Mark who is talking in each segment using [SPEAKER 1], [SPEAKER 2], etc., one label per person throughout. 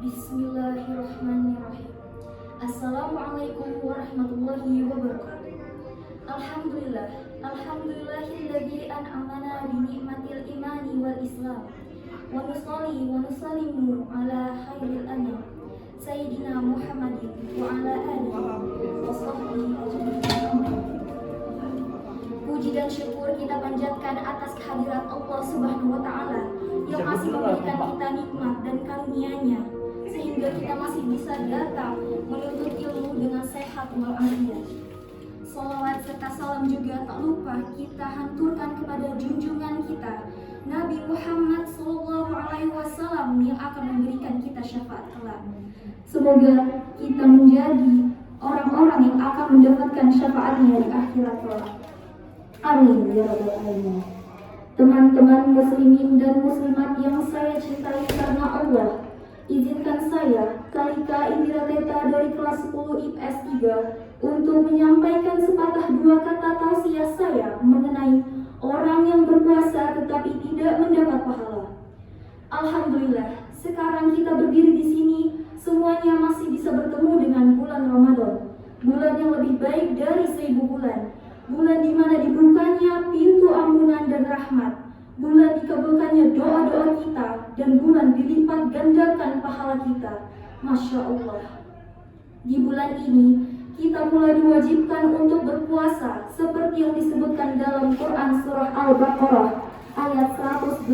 [SPEAKER 1] Bismillahirrahmanirrahim. Assalamualaikum warahmatullahi wabarakatuh. Alhamdulillah, alhamdulillahilladzi an'amana bi ni'matil imani wal islam. Wa nusalli wa nusallimu ala khairil anam Sayyidina Muhammadin wa ala alihi wa sahbihi ajma'in. Puji dan syukur kita panjatkan atas kehadirat Allah Subhanahu wa taala yang masih memberikan kita nikmat dan karunia-Nya sehingga kita masih bisa datang menuntut ilmu dengan sehat walafiat. Salawat serta salam juga tak lupa kita hanturkan kepada junjungan kita Nabi Muhammad SAW yang akan memberikan kita syafaat kelak. Semoga kita menjadi orang-orang yang akan mendapatkan syafaatnya di akhirat kelak. Amin ya rabbal alamin. Teman-teman muslimin dan muslimat yang saya cintai karena Allah, izinkan saya, Kalika Indira Teta dari kelas 10 IPS 3 untuk menyampaikan sepatah dua kata tausiah saya mengenai orang yang berpuasa tetapi tidak mendapat pahala. Alhamdulillah, sekarang kita berdiri di sini semuanya masih bisa bertemu dengan bulan Ramadan, bulan yang lebih baik dari 1000 bulan. Bulan di mana dibukanya pintu ampunan dan rahmat, bulan dikabulkannya doa-doa kita, dan bulan dilipat gandakan pahala kita. Masya Allah. Di bulan ini kita pula diwajibkan untuk berpuasa seperti yang disebutkan dalam Quran surah Al-Baqarah ayat 183-185.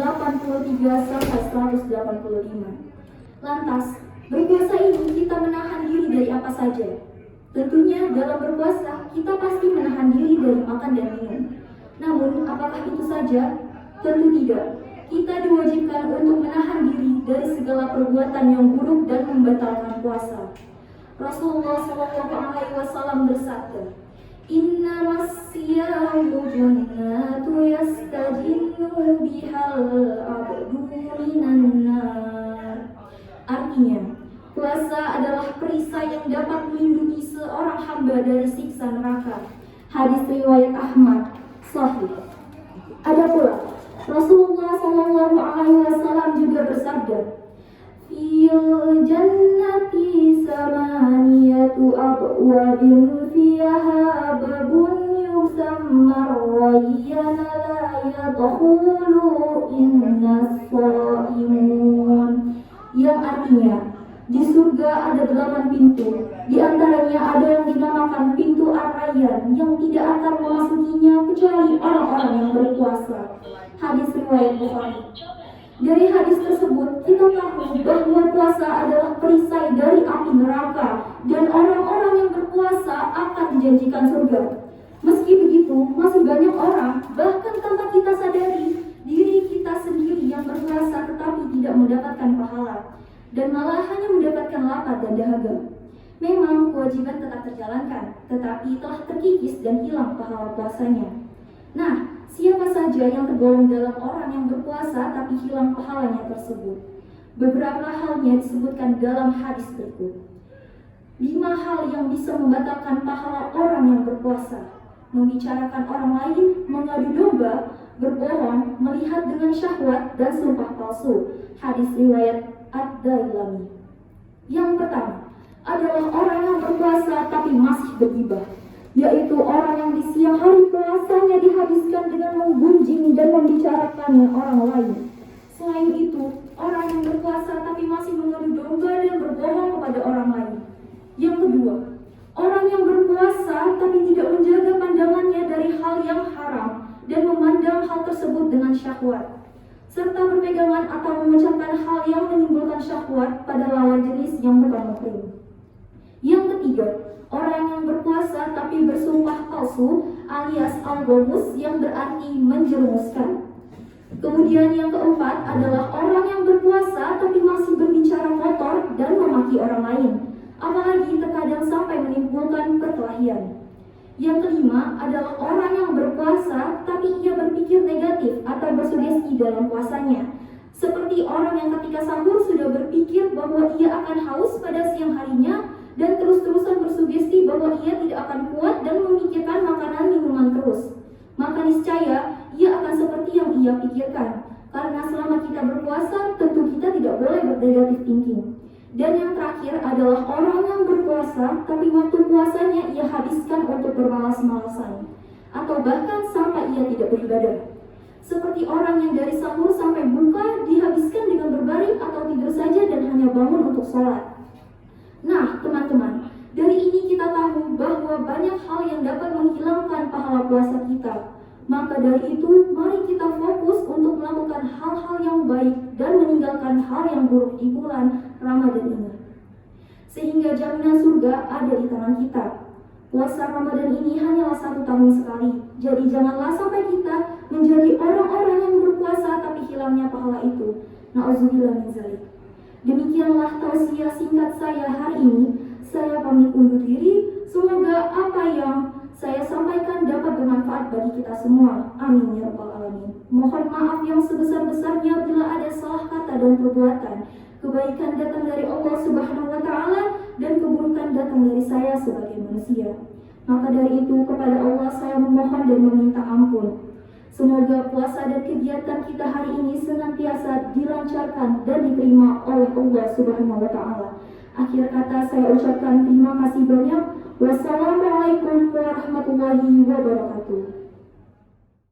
[SPEAKER 1] Lantas, berpuasa ini kita menahan diri dari apa saja? Tentunya dalam berpuasa kita pasti menahan diri dari makan dan minum. Namun apakah itu saja? Tentu tidak. Kita diwajibkan untuk menahan diri dari segala perbuatan yang buruk dan membatalkan puasa. Rasulullah SAW bersabda, "Innamas siyamu junnatu yastajinnu bihal abdu minan nar." Artinya, puasa adalah perisai yang dapat melindungi seorang hamba dari siksa neraka. Hadis riwayat Ahmad, sahih. Ada pula Rasulullah SAW juga bersabda, "Fil jannati samaniyatu abwabin fiha babun yusamma rayyana la yadkhulu innas shaimun." Yang artinya, di surga ada 8 pintu. Di antaranya ada yang dinamakan pintu Ar-Rayyan yang tidak akan memasukinya kecuali orang-orang yang berpuasa. Hadis riwayat Bukhari. Dari hadis tersebut kita tahu bahwa puasa adalah perisai dari api neraka dan orang-orang yang berpuasa akan dijanjikan surga. Meski begitu, masih banyak orang, bahkan tanpa kita sadari, diri kita sendiri yang berpuasa tetapi tidak mendapatkan pahala dan malah hanya mendapatkan lapar dan dahaga. Memang kewajiban tetap terjalankan, tetapi telah terkikis dan hilang pahala puasanya. Nah, siapa saja yang tergolong dalam orang yang berpuasa tapi hilang pahalanya tersebut? Beberapa halnya disebutkan dalam hadis berikut. 5 hal yang bisa membatalkan pahala orang yang berpuasa: membicarakan orang lain, mengadu domba, berbohong, melihat dengan syahwat, dan sumpah palsu. Hadis riwayat Ad-Dailami. Yang pertama adalah orang yang berpuasa tapi masih bergibah, yaitu orang yang di siang hari puasanya dihabiskan dengan menggunjing dan membicarakan orang lain. Selain itu, orang yang berpuasa tapi masih mengadu domba dan berbohong kepada orang lain. Yang kedua, orang yang berpuasa tapi tidak menjaga pandangannya dari hal yang haram dan memandang hal tersebut dengan syahwat, serta berpegangan atau mengucapkan hal yang menimbulkan syahwat pada lawan jenis yang bukan muhrim. Yang ketiga, orang yang berpuasa tapi bersumpah palsu alias al-ghamus yang berarti menjerumuskan. Kemudian yang keempat adalah orang yang berpuasa tapi masih berbicara kotor dan memaki orang lain, apalagi terkadang sampai menimbulkan perkelahian. Yang kelima adalah orang yang berpuasa tapi ia berpikir negatif atau bersugesti dalam puasanya, seperti orang yang ketika sahur sudah berpikir bahwa ia akan haus pada siang harinya dan terus-terusan bersugesti bahwa ia tidak akan kuat dan memikirkan makanan minuman terus. Maka niscaya ia akan seperti yang ia pikirkan, karena selama kita berpuasa tentu kita tidak boleh bernegatif thinking. Dan yang terakhir adalah orang yang berpuasa, tapi waktu puasanya ia habiskan untuk bermalas-malasan, atau bahkan sampai ia tidak beribadah. Seperti orang yang dari sahur sampai buka dihabiskan dengan berbaring atau tidur saja dan hanya bangun untuk sholat. Nah, teman-teman, dari ini kita tahu bahwa banyak hal yang dapat menghilangkan pahala puasa kita. Maka dari itu, mari kita fokus untuk melakukan hal-hal yang baik dan meninggalkan hal yang buruk di bulan Ramadan ini. Sehingga jaminan surga ada di tangan kita. Puasa Ramadan ini hanyalah 1 tahun sekali. Jadi janganlah sampai kita menjadi orang-orang yang berpuasa tapi hilangnya pahala itu. Na'udzubillah min dzalik. Demikianlah tausiah singkat saya hari ini. Saya pamit undur diri. Semoga apa yang saya sampaikan dapat bermanfaat bagi kita semua. Amin ya rabbal alamin. Mohon maaf yang sebesar-besarnya bila ada salah kata dan perbuatan. Kebaikan datang dari Allah Subhanahu wa taala dan keburukan datang dari saya sebagai manusia. Maka dari itu kepada Allah saya memohon dan meminta ampun. Semoga puasa dan kegiatan kita hari ini senantiasa dilancarkan dan diterima oleh Allah Subhanahu wa taala. Akhir kata saya ucapkan terima kasih banyak. Wassalamualaikum warahmatullahi wabarakatuh.